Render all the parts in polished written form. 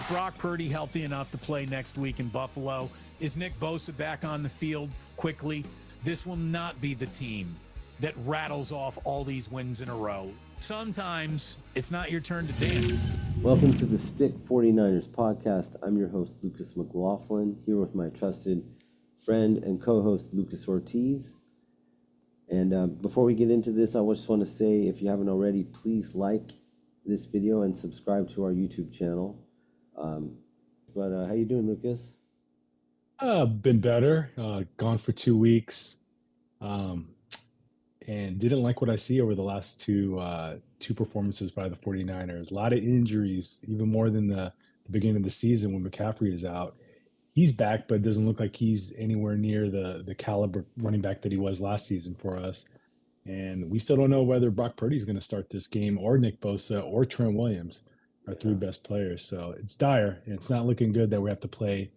Brock Purdy healthy enough to play next week in Buffalo? Is Nick Bosa back on the field quickly? This will not be the team that rattles off all these wins in a row. Sometimes it's not your turn to dance. Welcome to the Stick 49ers podcast. I'm your host, Lucas McLaughlin, here with my trusted friend and co-host, Lucas Ortiz. And before we get into this, I just want to say, if you haven't already, please like this video and subscribe to our YouTube channel. How you doing, Lucas? Been better. Gone for 2 weeks, and didn't like what I see over the last two performances by the 49ers. A lot of injuries, even more than the beginning of the season when McCaffrey is out. He's back, but it doesn't look like he's anywhere near the caliber running back that he was last season for us. And we still don't know whether Brock Purdy is going to start this game, or Nick Bosa, or Trent Williams, our three best players. So it's dire, and it's not looking good that we have to play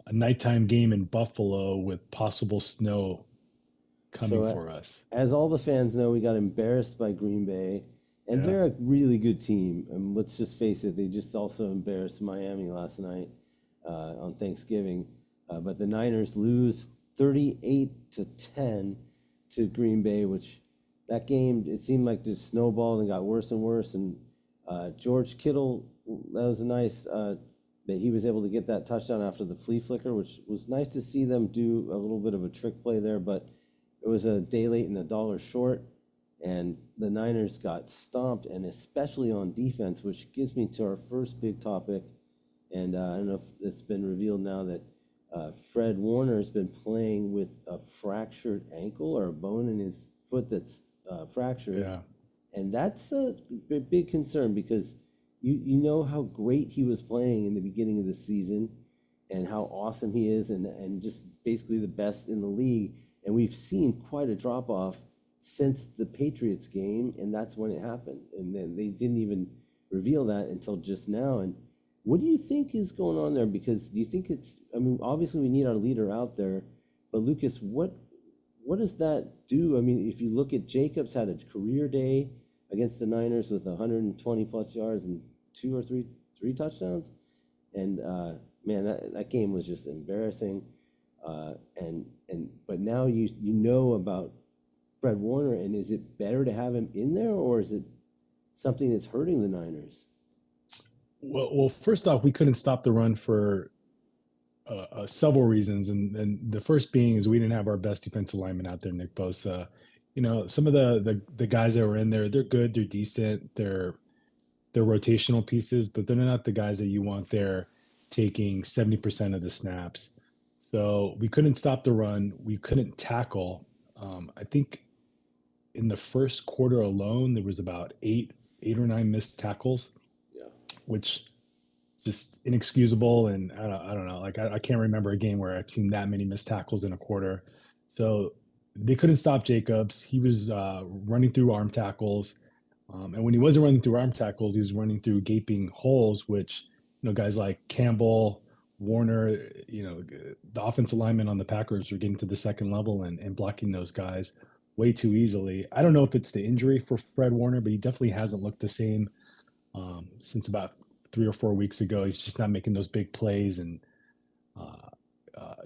a nighttime game in Buffalo with possible snow coming for us. As all the fans know, we got embarrassed by Green Bay, and they're a really good team. And let's just face it, they just also embarrassed Miami last night on Thanksgiving. But the Niners lose 38-10 to Green Bay, which that game, it seemed like just snowballed and got worse and worse. And George Kittle, that was a nice that he was able to get that touchdown after the flea flicker, which was nice to see them do a little bit of a trick play there, but it was a day late and a dollar short, and the Niners got stomped, and especially on defense, which gives me to our first big topic. And I don't know if it's been revealed now that Fred Warner has been playing with a fractured ankle or a bone in his foot that's fractured. Yeah. And that's a big concern, because you know how great he was playing in the beginning of the season and how awesome he is and just basically the best in the league. And we've seen quite a drop-off since the Patriots game, and that's when it happened. And then they didn't even reveal that until just now. And what do you think is going on there? Because do you think obviously we need our leader out there, but Lucas, what does that do? I mean, if you look at Jacobs had a career day against the Niners with 120 plus yards and two or three touchdowns. And man, that game was just embarrassing. But now you know about Fred Warner, and is it better to have him in there, or is it something that's hurting the Niners? Well, first off, we couldn't stop the run for several reasons, and the first being is we didn't have our best defensive lineman out there, Nick Bosa. You know, some of the guys that were in there, they're good, they're decent, they're rotational pieces, but they're not the guys that you want there taking 70% of the snaps. So we couldn't stop the run. We couldn't tackle. I think in the first quarter alone, there was about eight or nine missed tackles, which just inexcusable. And I don't know, like I can't remember a game where I've seen that many missed tackles in a quarter. So they couldn't stop Jacobs. He was running through arm tackles. And when he wasn't running through arm tackles, he was running through gaping holes, which, guys like Campbell, Warner, the offensive linemen on the Packers are getting to the second level and blocking those guys way too easily. I don't know if it's the injury for Fred Warner, but he definitely hasn't looked the same since about 3 or 4 weeks ago. He's just not making those big plays and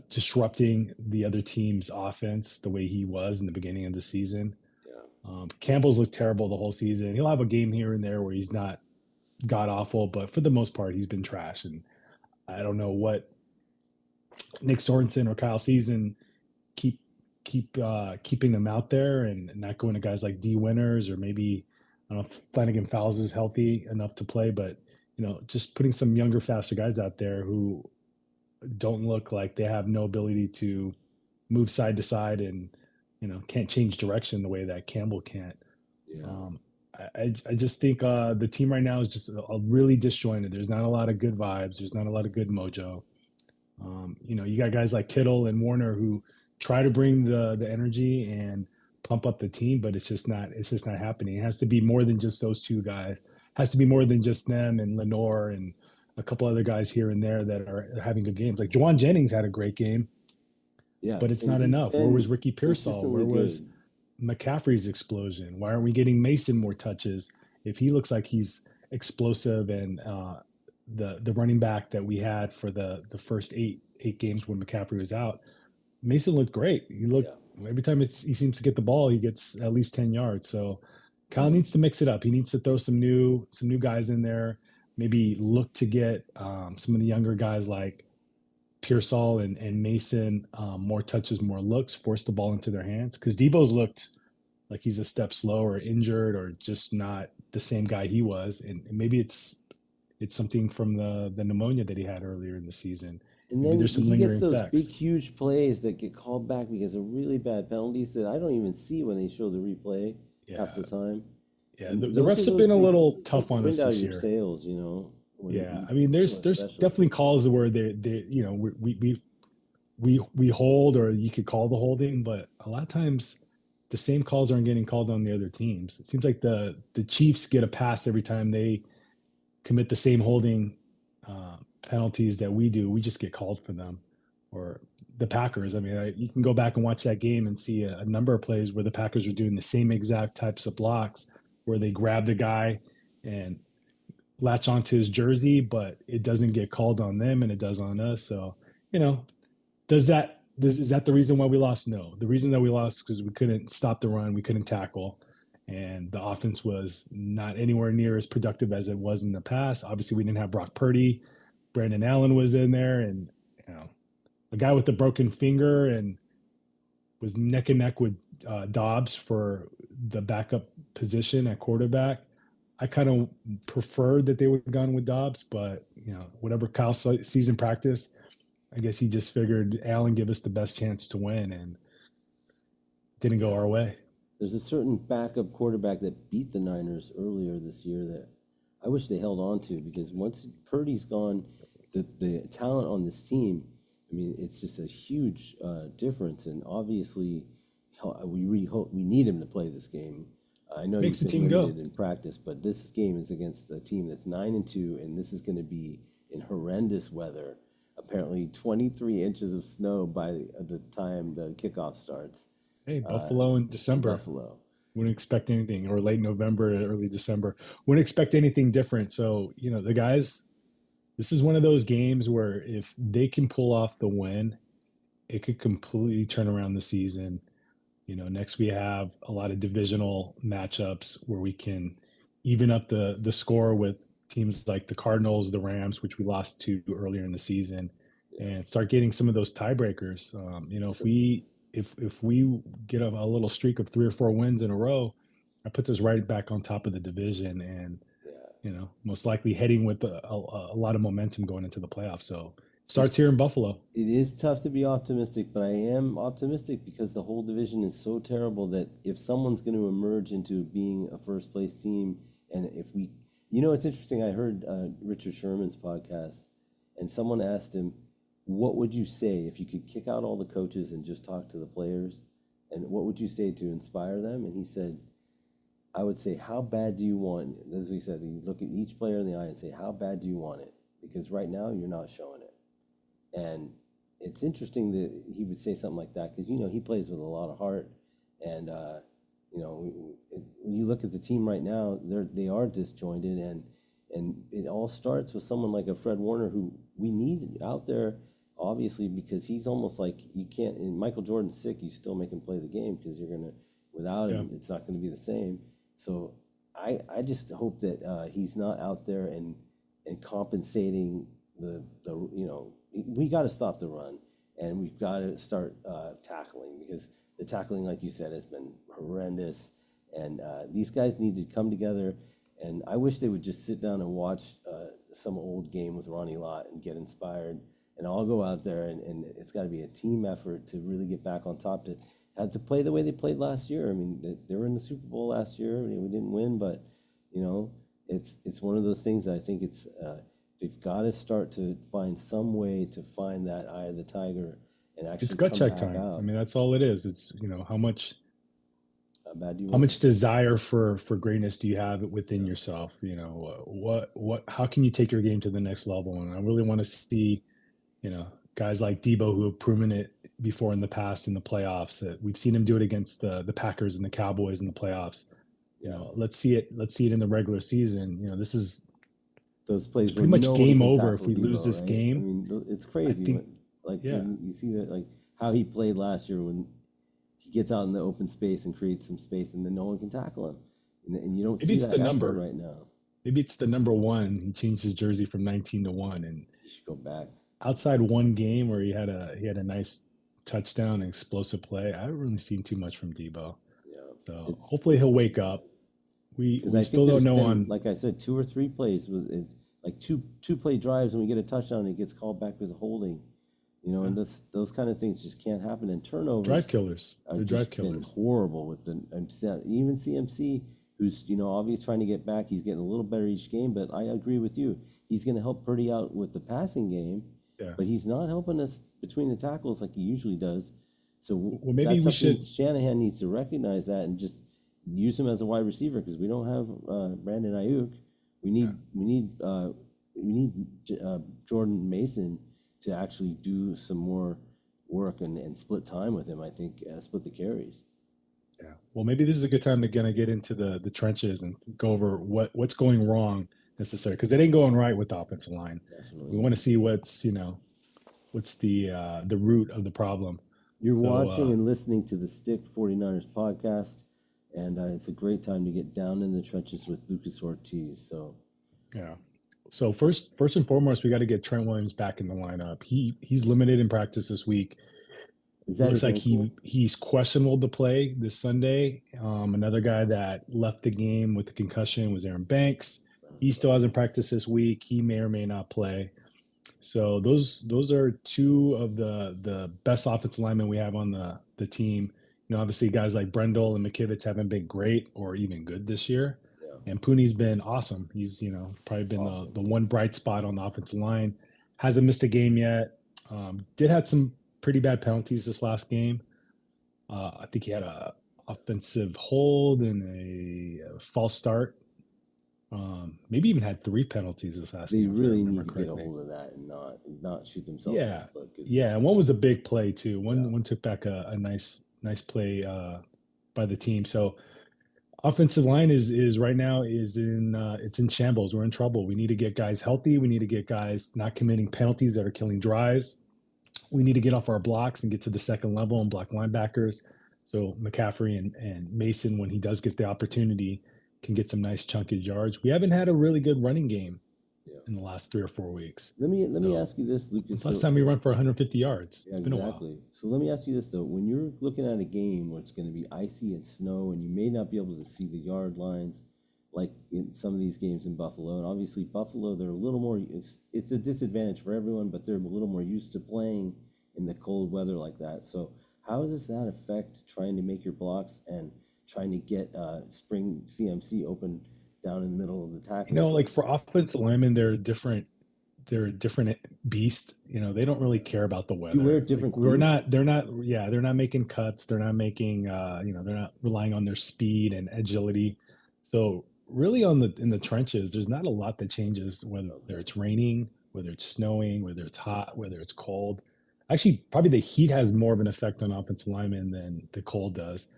disrupting the other team's offense the way he was in the beginning of the season. Campbell's looked terrible the whole season. He'll have a game here and there where he's not god awful, but for the most part, he's been trash. And I don't know what Nick Sorensen or Kyle Season keeping them out there and not going to guys like D Winters, or maybe I don't know if Flanagan Fowles is healthy enough to play, but just putting some younger, faster guys out there who don't look like they have no ability to move side to side and can't change direction the way that Campbell can't. I just think the team right now is just really disjointed. There's not a lot of good vibes. There's not a lot of good mojo. You got guys like Kittle and Warner who try to bring the energy and pump up the team, but it's just not happening. It has to be more than just those two guys. It has to be more than just them and Lenore and a couple other guys here and there that are having good games. Like Juwan Jennings had a great game. Yeah, but it's not enough. Where was Ricky Pearsall? Where was McCaffrey's explosion? Why aren't we getting Mason more touches? If he looks like he's explosive and the running back that we had for the first eight games when McCaffrey was out, Mason looked great. He looked every time he seems to get the ball, he gets at least 10 yards. So Kyle needs to mix it up. He needs to throw some new guys in there. Maybe look to get some of the younger guys like Pearsall and Mason more touches, more looks, force the ball into their hands. Because Debo's looked like he's a step slow or injured or just not the same guy he was. And maybe it's something from the pneumonia that he had earlier in the season. And then he gets those big, huge plays that get called back because of really bad penalties that I don't even see when they show the replay half the time. Yeah, the refs have been a little tough on us this year. Sails, you know. I mean, there's definitely calls where they you know we hold, or you could call the holding, but a lot of times the same calls aren't getting called on the other teams. It seems like the Chiefs get a pass every time they commit the same holding penalties that we do. We just get called for them. Or the Packers. I mean, you can go back and watch that game and see a number of plays where the Packers are doing the same exact types of blocks where they grab the guy and latch onto his jersey, but it doesn't get called on them and it does on us. So, you know, is that the reason why we lost? No. The reason that we lost is because we couldn't stop the run, we couldn't tackle, and the offense was not anywhere near as productive as it was in the past. Obviously, we didn't have Brock Purdy. Brandon Allen was in there, and you know, a guy with a broken finger and was neck and neck with Dobbs for the backup position at quarterback. I kind of preferred that they would have gone with Dobbs, but you know, whatever Kyle sees in practice, I guess he just figured Allen give us the best chance to win, and didn't go our way. There's a certain backup quarterback that beat the Niners earlier this year that I wish they held on to, because once Purdy's gone, the talent on this team, I mean, it's just a huge difference. And obviously, we need him to play this game. I know he's been limited in practice, but this game is against a team that's 9-2, and this is going to be in horrendous weather. Apparently, 23 inches of snow by the time the kickoff starts. Hey, Buffalo in December. Buffalo. Wouldn't expect anything, or late November, early December. Wouldn't expect anything different. So, you know, the guys, this is one of those games where if they can pull off the win, it could completely turn around the season. You know, next we have a lot of divisional matchups where we can even up the score with teams like the Cardinals, the Rams, which we lost to earlier in the season, and start getting some of those tiebreakers. You know, if we get a little streak of 3 or 4 wins in a row, that puts us right back on top of the division, and you know, most likely heading with a lot of momentum going into the playoffs. So it starts here in Buffalo. It is tough to be optimistic, but I am optimistic because the whole division is so terrible that if someone's going to emerge into being a first place team, and if we, you know, it's interesting. I heard Richard Sherman's podcast, and someone asked him, what would you say if you could kick out all the coaches and just talk to the players? And what would you say to inspire them? And he said, I would say, how bad do you want it? As we said, you look at each player in the eye and say, how bad do you want it? Because right now you're not showing it. And it's interesting that he would say something like that because, you know, he plays with a lot of heart. And, you know, when you look at the team right now, they are disjointed. And it all starts with someone like a Fred Warner who we need out there, obviously, because he's almost like you can't. And Michael Jordan's sick, you still make him play the game because you're gonna without him, it's not going to be the same. So I just hope that he's not out there and compensating the you know, we got to stop the run and we've got to start tackling, because the tackling, like you said, has been horrendous, and these guys need to come together. And I wish they would just sit down and watch some old game with Ronnie Lott and get inspired. And I'll go out there, and it's got to be a team effort to really get back on top, to have to play the way they played last year. I mean, they were in the Super Bowl last year. We didn't win, but, you know, it's one of those things that I think it's they've got to start to find some way to find that eye of the tiger and actually it's gut check time. Out. I mean, that's all it is. It's, you know, how much much desire for greatness do you have within yourself? You know, how can you take your game to the next level? And I really want to see, you know, guys like Debo who have proven it before in the past in the playoffs. We've seen him do it against the Packers and the Cowboys in the playoffs. You know, let's see it in the regular season. You know, this is those plays It's pretty much nobody game can over if tackle we lose Debo, this right? game. I mean, it's I crazy. think, When you see that, like how he played last year when he gets out in the open space and creates some space, and then no one can tackle him, and you don't maybe see it's that the effort number. right now. Maybe it's the number 1. He changed his jersey from 19 to 1, and You should go back. outside one game where he had a nice touchdown and explosive play, I haven't really seen too much from Debo. Yeah, So hopefully he'll wake too up. We because I still think don't know been, on. like I said, 2 or 3 plays with it, like two play drives, and we get a touchdown, and it gets called back as a holding. And those kind of things just can't happen. And turnovers Drive killers. They're have drive just been killers. horrible with even CMC, who's obviously trying to get back. He's getting a little better each game, but I agree with you. He's going to help Purdy out with the passing game, Yeah. but he's not helping us between the tackles like he usually does. So Well, maybe that's we something should. Shanahan needs to recognize that and just use him as a wide receiver because we don't have Brandon Ayuk. We need Jordan Mason to actually do some more work and split time with him. I think split the carries. Yeah. Well, maybe this is a good time to kind of get into the trenches and go over what's going wrong necessarily because it ain't going right with the offensive line. Definitely. We want to see what's the root of the problem. You're watching and listening to the Stick 49ers podcast, and it's a great time to get down in the trenches with Lucas Ortiz. So, yeah. So first and foremost, we got to get Trent Williams back in the lineup. He's limited in practice this week. Looks like he's questionable to play this Sunday. Another guy that left the game with a concussion was Aaron Banks. He still hasn't practiced this week. He may or may not play. So those are 2 of the best offensive linemen we have on the team. Obviously guys like Brendel and McKivitz haven't been great or even good this year. Yeah. And Pooney's been awesome. He's probably been awesome. The one bright spot on the offensive line. Hasn't missed a game yet. Did have some pretty bad penalties this last game. I think he had a offensive hold and a false start. Maybe even had 3 penalties this last game. They really need to get a hold of that and not shoot themselves in the foot. Yeah, and one was a big play too. One took back a nice play by the team. So offensive line is right now it's in shambles. We're in trouble. We need to get guys healthy. We need to get guys not committing penalties that are killing drives. We need to get off our blocks and get to the second level and block linebackers. So McCaffrey and Mason, when he does get the opportunity, can get some nice chunky yards. We haven't had a really good running game in the last 3 or 4 weeks. Let me ask you this, Lucas. Last time we run for 150 yards. Yeah, it's been a while. So let me ask you this though: when you're looking at a game where it's going to be icy and snow, and you may not be able to see the yard lines, like in some of these games in Buffalo, and obviously Buffalo, they're a little more. It's a disadvantage for everyone, but they're a little more used to playing in the cold weather like that. So how does that affect trying to make your blocks and trying to get spring CMC open down in the middle of the tackle? Like for offensive linemen, they're a different beast. They don't really care about the weather. You wear different. They're not making cuts. They're not making. They're not relying on their speed and agility. So really, in the trenches, there's not a lot that changes whether it's raining, whether it's snowing, whether it's hot, whether it's cold. Actually, probably the heat has more of an effect on offensive linemen than the cold does,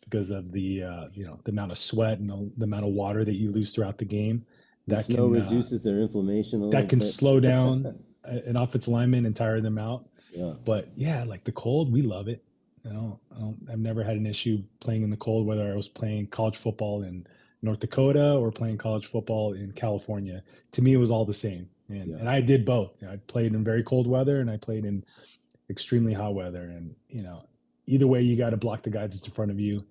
because of the the amount of sweat and the amount of water that you lose throughout the game. The snow reduces their inflammation a little bit. That can slow down an offensive lineman and tire them out. Yeah. But like the cold, we love it. I've never had an issue playing in the cold, whether I was playing college football in North Dakota or playing college football in California. To me, it was all the same. And I did both. I played in very cold weather and I played in extremely hot weather. And, either way, you got to block the guy that's in front of you.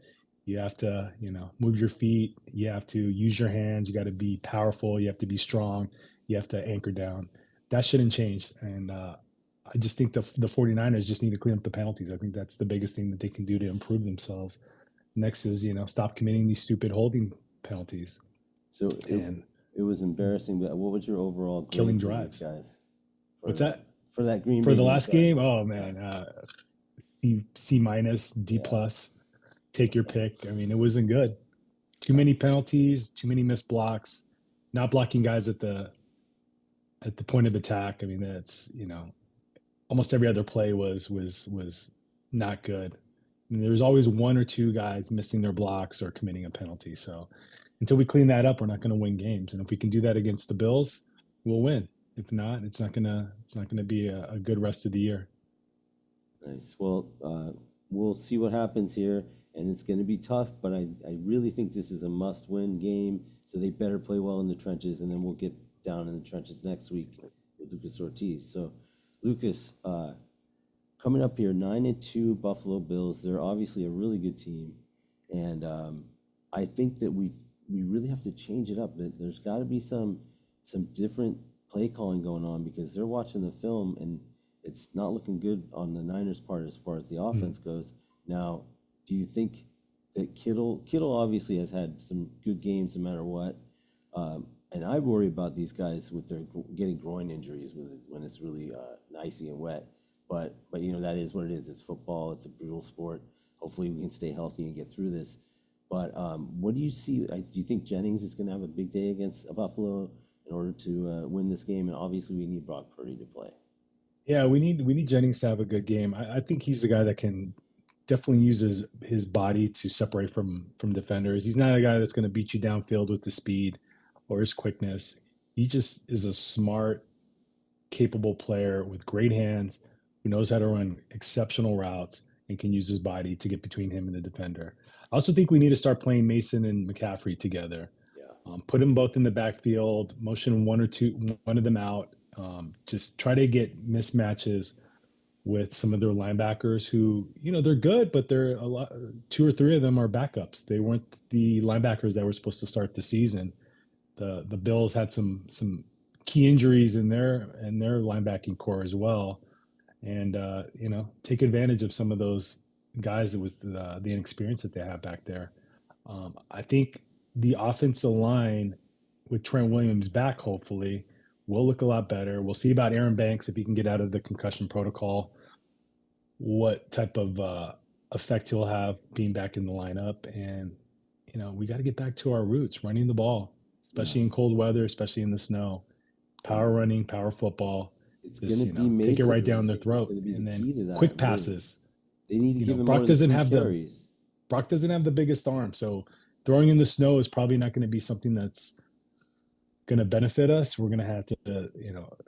You have to, move your feet. You have to use your hands. You got to be powerful. You have to be strong. You have to anchor down. That shouldn't change. And I just think the 49ers just need to clean up the penalties. I think that's the biggest thing that they can do to improve themselves. Next is, stop committing these stupid holding penalties. So it was embarrassing, but what was your overall grade killing drives, guys? What's that? For that Green For Bay the last game? game? Oh, man. C minus, D plus. Take your pick. I mean, it wasn't good. Too many penalties, too many missed blocks, not blocking guys at the point of attack. I mean, that's, almost every other play was not good. I mean, there was always 1 or 2 guys missing their blocks or committing a penalty. So until we clean that up, we're not going to win games. And if we can do that against the Bills, we'll win. If not, it's not gonna be a good rest of the year. Nice. Well, we'll see what happens here, and it's going to be tough, but I really think this is a must-win game, so they better play well in the trenches, and then we'll get down in the trenches next week with Lucas Ortiz. So, Lucas, coming up here, 9-2 Buffalo Bills. They're obviously a really good team, and I think that we really have to change it up. There's got to be some different play calling going on, because they're watching the film and it's not looking good on the Niners' part as far as the offense goes. Now, do you think that Kittle obviously has had some good games no matter what, and I worry about these guys with their getting groin injuries when it's really icy and wet. But that is what it is. It's football. It's a brutal sport. Hopefully we can stay healthy and get through this. But what do you see? Do you think Jennings is going to have a big day against Buffalo in order to win this game? And obviously we need Brock Purdy to play. Yeah, we need Jennings to have a good game. I think he's the guy that can definitely use his body to separate from defenders. He's not a guy that's going to beat you downfield with the speed or his quickness. He just is a smart, capable player with great hands who knows how to run exceptional routes and can use his body to get between him and the defender. I also think we need to start playing Mason and McCaffrey together. Yeah. Put them both in the backfield, motion one of them out. Just try to get mismatches with some of their linebackers who, they're good, but they're two or three of them are backups. They weren't the linebackers that were supposed to start the season. The Bills had some key injuries in their linebacking core as well. And, take advantage of some of those guys that was the inexperience that they have back there. I think the offensive line with Trent Williams back, hopefully, will look a lot better. We'll see about Aaron Banks if he can get out of the concussion protocol, what type of effect he'll have being back in the lineup. And, we got to get back to our roots, running the ball, especially in cold weather, especially in the snow. Power running, power football. It's going to be Mason. Take it right down their throat. And then quick passes. They need to give him Brock more doesn't than have carries. Brock doesn't have the biggest arm, so throwing in the snow is probably not going to be something that's going to benefit us. We're going to have to,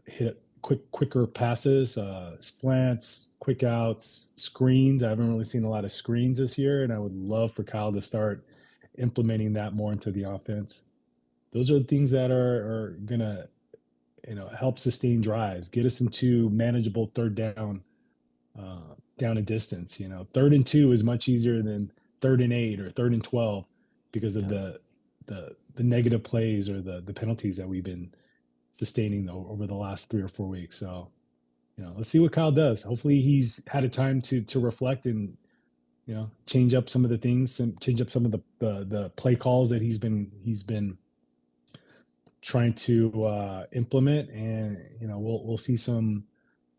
hit quicker passes, slants, quick outs, screens. I haven't really seen a lot of screens this year, and I would love for Kyle to start implementing that more into the offense. Those are the things that are going to, help sustain drives, get us into manageable third down a distance. 3rd and 2 is much easier than 3rd and 8 or 3rd and 12 because of the negative plays or the penalties that we've been sustaining over the last 3 or 4 weeks. So, let's see what Kyle does. Hopefully he's had a time to reflect and, change up some of the things and change up some of the play calls that he's been trying to implement. And, we'll see some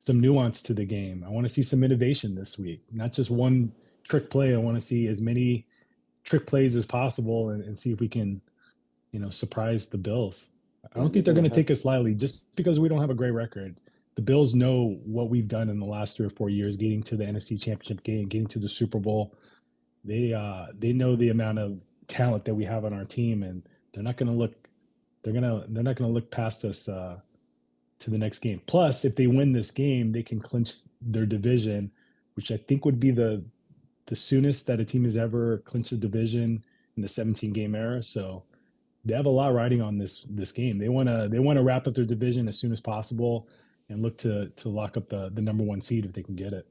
nuance to the game. I want to see some innovation this week, not just one trick play. I want to see as many trick plays as possible and see if we can, surprise the Bills. I don't think they're going to take us lightly just because we don't have a great record. The Bills know what we've done in the last 3 or 4 years, getting to the NFC Championship game, getting to the Super Bowl. They know the amount of talent that we have on our team, and they're not going to look past us to the next game. Plus, if they win this game, they can clinch their division, which I think would be the soonest that a team has ever clinched a division in the 17-game era. So they have a lot riding on this game. They want to wrap up their division as soon as possible and look to lock up the number 1 seed if they can get it.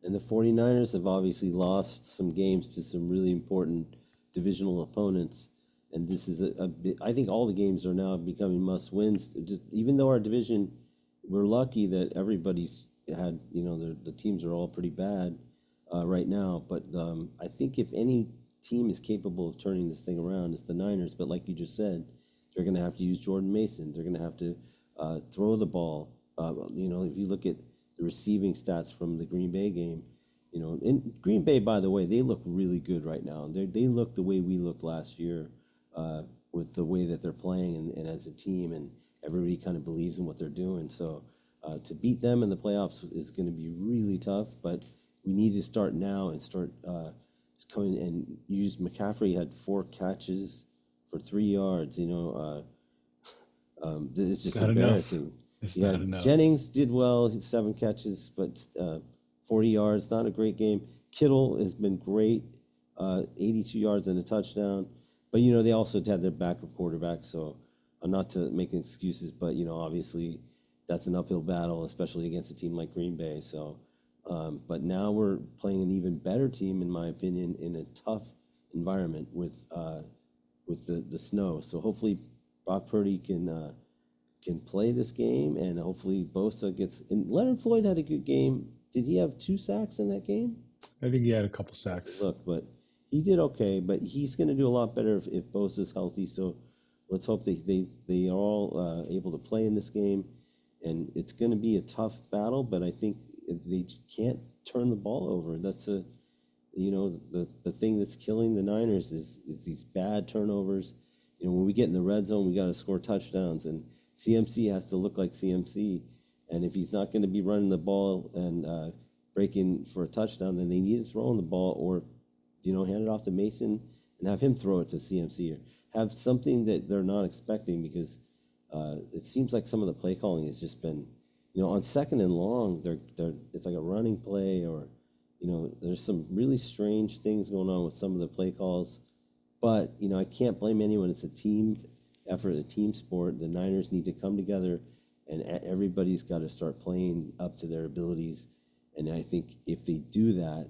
And the 49ers have obviously lost some games to some really important divisional opponents. And this is I think all the games are now becoming must-wins. Even though our division, we're lucky that everybody's had, the teams are all pretty bad right now. But I think if any team is capable of turning this thing around, it's the Niners. But like you just said, they're going to have to use Jordan Mason. They're going to have to throw the ball. If you look at the receiving stats from the Green Bay game, in Green Bay, by the way, they look really good right now. They look the way we looked last year. With the way that they're playing and as a team, and everybody kind of believes in what they're doing. So to beat them in the playoffs is going to be really tough, but we need to start now and start coming and use. McCaffrey had 4 catches for 3 yards. It's just not embarrassing. enough. It's not enough. Jennings did well, 7 catches, but 40 yards, not a great game. Kittle has been great, 82 yards and a touchdown. But, they also had their backup quarterback, so not to make excuses, but, obviously that's an uphill battle, especially against a team like Green Bay. So, but now we're playing an even better team, in my opinion, in a tough environment with the snow. So hopefully Brock Purdy can play this game, and hopefully Bosa gets. And Leonard Floyd had a good game. Did he have 2 sacks in that game? I think he had a couple sacks. Look, but he did okay. But he's going to do a lot better if Bosa's healthy. So let's hope they are all able to play in this game. And it's going to be a tough battle, but I think they can't turn the ball over. That's the thing that's killing the Niners is these bad turnovers. When we get in the red zone, we got to score touchdowns, and CMC has to look like CMC. And if he's not going to be running the ball and breaking for a touchdown, then they need to throw on the ball, or hand it off to Mason and have him throw it to CMC, or have something that they're not expecting, because it seems like some of the play calling has just been, on 2nd and long, it's like a running play, or there's some really strange things going on with some of the play calls. But I can't blame anyone. It's a team effort, a team sport. The Niners need to come together, and everybody's got to start playing up to their abilities. And I think if they do that,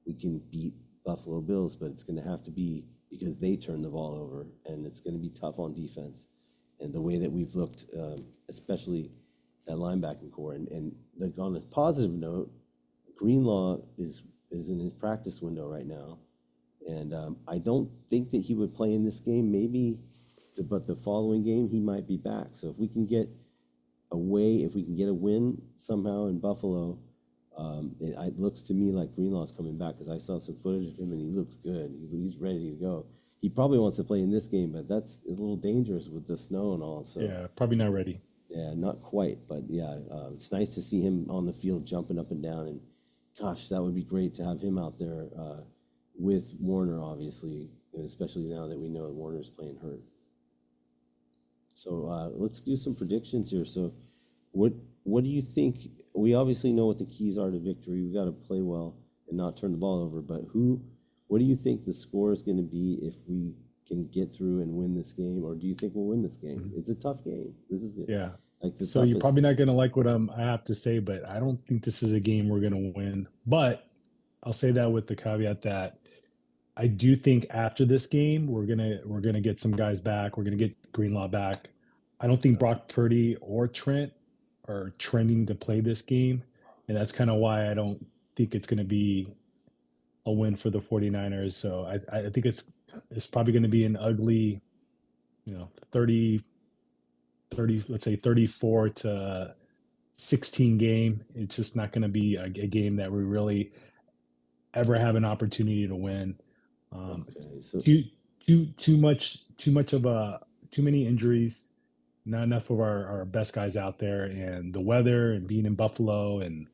we can beat Buffalo Bills. But it's going to have to be because they turn the ball over, and it's going to be tough on defense. And the way that we've looked, especially at linebacking core. And on a positive note, Greenlaw is in his practice window right now. And I don't think that he would play in this game, but the following game he might be back. So if we can get a win somehow in Buffalo, it looks to me like Greenlaw's coming back, because I saw some footage of him and he looks good. He's ready to go. He probably wants to play in this game, but that's a little dangerous with the snow and all. So yeah, probably not ready. Yeah, not quite, but yeah, it's nice to see him on the field jumping up and down. And gosh, that would be great to have him out there with Warner, obviously, especially now that we know Warner's playing hurt. So let's do some predictions here. So what do you think? We obviously know what the keys are to victory. We got to play well and not turn the ball over. But what do you think the score is going to be if we can get through and win this game? Or do you think we'll win this game? Mm-hmm. It's a tough game. This is good. Yeah. Like so toughest. You're probably not going to like what I have to say, but I don't think this is a game we're going to win. But I'll say that with the caveat that I do think after this game we're gonna get some guys back. We're gonna get Greenlaw back. I don't think Brock Purdy or Trent are trending to play this game, and that's kind of why I don't think it's going to be a win for the 49ers. So I think it's probably going to be an ugly, 30, let's say 34-16 game. It's just not going to be a game that we really ever have an opportunity to win. So too many injuries, not enough of our best guys out there, and the weather and being in Buffalo and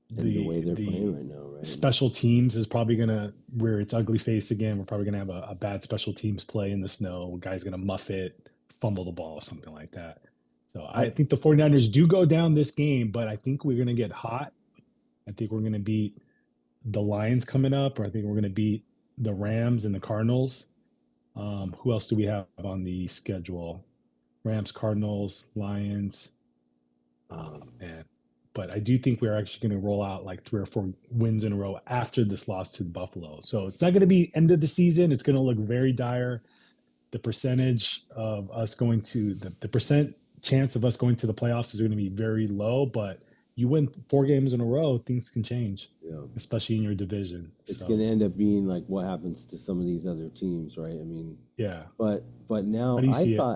the way they're playing right now, right? Special teams is probably gonna rear its ugly face again. We're probably gonna have a bad special teams play in the snow. A guy's gonna muff it, fumble the ball, something like that. So I think the 49ers do go down this game, but I think we're gonna get hot. I think we're gonna beat the Lions coming up, or I think we're going to beat the Rams and the Cardinals. Who else do we have on the schedule? Rams, Cardinals, Lions. But I do think we're actually going to roll out like 3 or 4 wins in a row after this loss to Buffalo. So it's not going to be end of the season. It's going to look very dire. The percentage of us going to the percent chance of us going to the playoffs is going to be very low, but you win 4 games in a row, things can change, especially in your division. It's going to end up being like what happens to some of these other teams, right? I mean, yeah. But now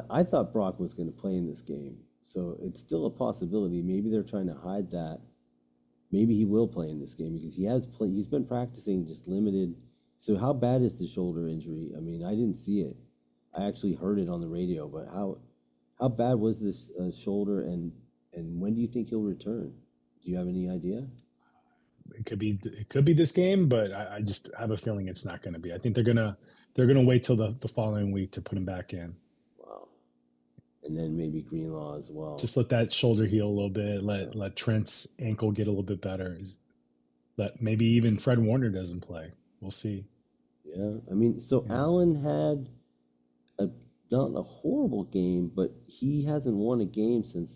I thought Brock was going to play in this game, so it's still a possibility. Maybe they're trying to hide that. Maybe he will play in this game because he's been practicing just limited. So how bad is the shoulder injury? I mean, I didn't see it. I actually heard it on the radio, but how bad was this shoulder, and when do you think he'll return? Do you have any idea? it could be this game, but I just have a feeling it's not going to be. I think they're gonna wait till the following week to put him back in. Wow. And then maybe Greenlaw as well. Just let that shoulder heal a little bit. Let Trent's ankle get a little bit better. Let maybe even Fred Warner doesn't play. We'll see. Yeah, I mean, so Allen had not a horrible game, but he hasn't won a game in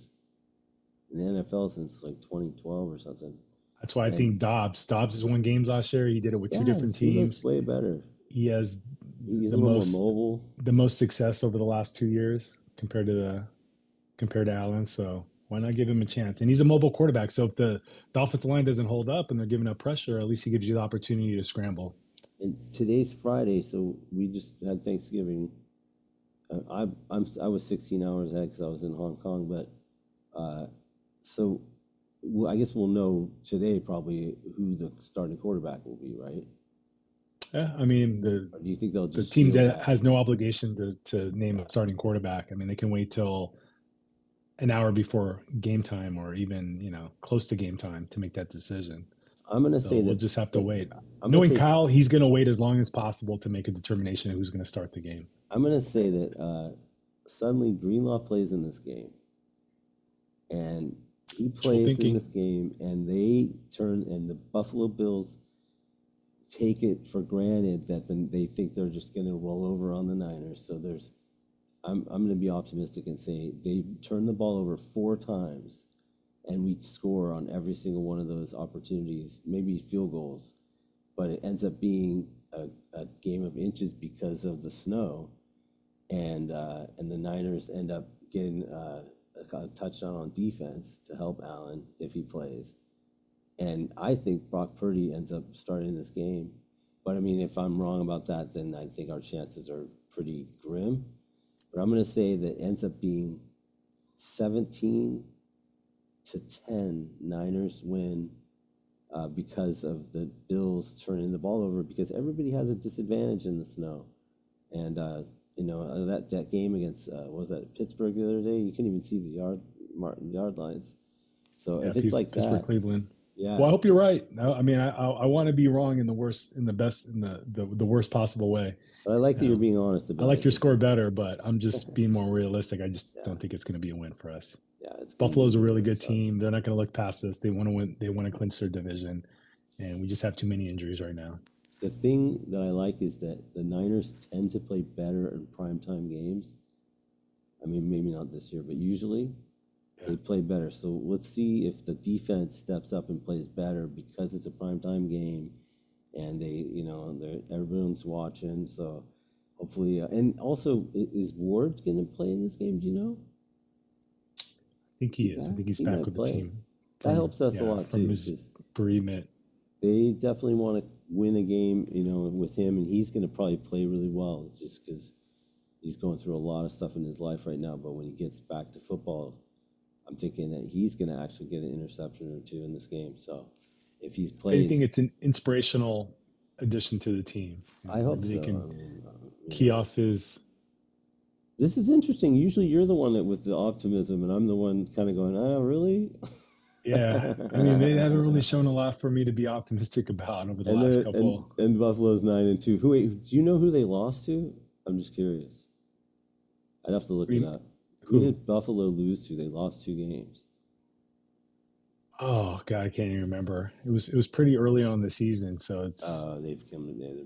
the NFL since like 2012 or something. That's why I think Dobbs has won games last year. He did it with two different teams. He looks way better. He's a little more mobile. The most success over the last 2 years compared to Allen. So why not give him a chance? And he's a mobile quarterback. So if the offensive line doesn't hold up and they're giving up pressure, at least he gives you the opportunity to scramble. And today's Friday, so we just had Thanksgiving. I was 16 hours ahead because I was in Hong Kong, but so I guess we'll know today probably who the starting quarterback will be, right? Yeah, I mean, do you think they'll just the team that has no obligation to name a starting quarterback? I mean, they can wait till an hour before game time or even close to game time to make that decision. I'm going to say we'll just have to wait. Knowing Kyle, he's going to wait as long as possible to make a determination of who's going to start the game. I'm going to say that suddenly Greenlaw plays in this game, and he plays in this game, and the Buffalo Bills take it for granted that they think they're just going to roll over on the Niners. So I'm going to be optimistic and say they turn the ball over 4 times. And we score on every single one of those opportunities, maybe field goals, but it ends up being a game of inches because of the snow, and the Niners end up getting a touchdown on defense to help Allen if he plays, and I think Brock Purdy ends up starting this game, but I mean if I'm wrong about that, then I think our chances are pretty grim, but I'm going to say that it ends up being 17-10 Niners win because of the Bills turning the ball over, because everybody has a disadvantage in the snow. And that game against what was that, Pittsburgh the other day, you couldn't even see the yard lines. So if it's like Pittsburgh, that, Cleveland. Yeah. Well, I hope you're right. I mean, I want to be wrong in the worst possible way. But I like that you're being honest about it. I like your score better, but I'm just being more realistic. I just don't think it's going to be a win for us. Yeah, Buffalo's a really good team. They're not going to look past us. They want to win. They want to clinch their division, and we just have too many injuries right now. The thing that I like is that the Niners tend to play better in primetime games. I mean, maybe not this year, but usually they play better. So let's see if the defense steps up and plays better because it's a primetime game, and everyone's watching. So hopefully, and also, is Ward going to play in this game? Do you know? I think he is. I think he's back with the team. That helps us a lot from too. His bereavement. They definitely want to win a game, with him, and he's going to probably play really well just because he's going through a lot of stuff in his life right now. But when he gets back to football, I'm thinking that he's going to actually get an interception or 2 in this game. So if he's plays, I think it's an inspirational addition to the team. I hope so. Can key off his. This is interesting. Usually you're the one with the optimism, and I'm the one kind of going, oh, really? Yeah. I mean, they haven't really shown a lot for me to be optimistic about over the last couple. And Buffalo's 9-2. Do you know who they lost to? I'm just curious. I'd have to look it up. Who did Buffalo lose to? They lost 2 games. Oh, God, I can't even remember. It was pretty early on in the season, so it's... they're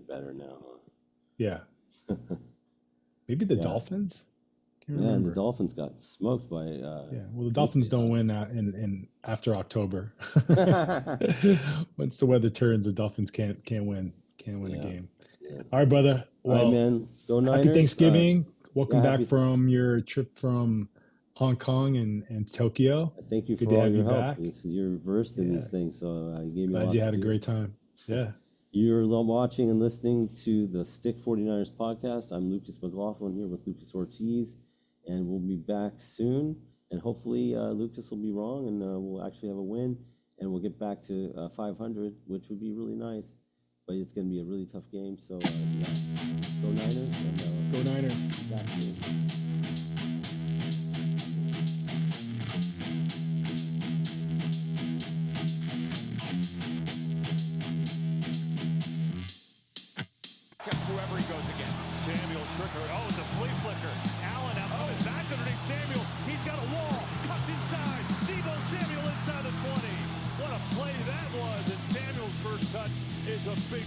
better now, huh? Yeah. Maybe the Dolphins? Yeah, and the Dolphins got smoked by... well, the Dolphins don't win in after October. Once the weather turns, the Dolphins can't win a game. Yeah. All right, brother. Well, all right, man. Go Niners. Happy Thanksgiving. Welcome back from your trip from Hong Kong and Tokyo. Thank you for all your help. You're versed in these things, so you gave me a lot. Glad you had a great time. Yeah. You're watching and listening to the Stick 49ers podcast. I'm Lucas McLaughlin here with Lucas Ortiz, and we'll be back soon. And hopefully Lucas will be wrong, and we'll actually have a win, and we'll get back to 500, which would be really nice. But it's going to be a really tough game. So, go Niners. And, go Niners. Back soon. Trickery. Oh, it's a flea flicker. Allen out coming back underneath Samuel. He's got a wall. Cuts inside. Debo Samuel inside the 20. What a play that was. And Samuel's first touch is a big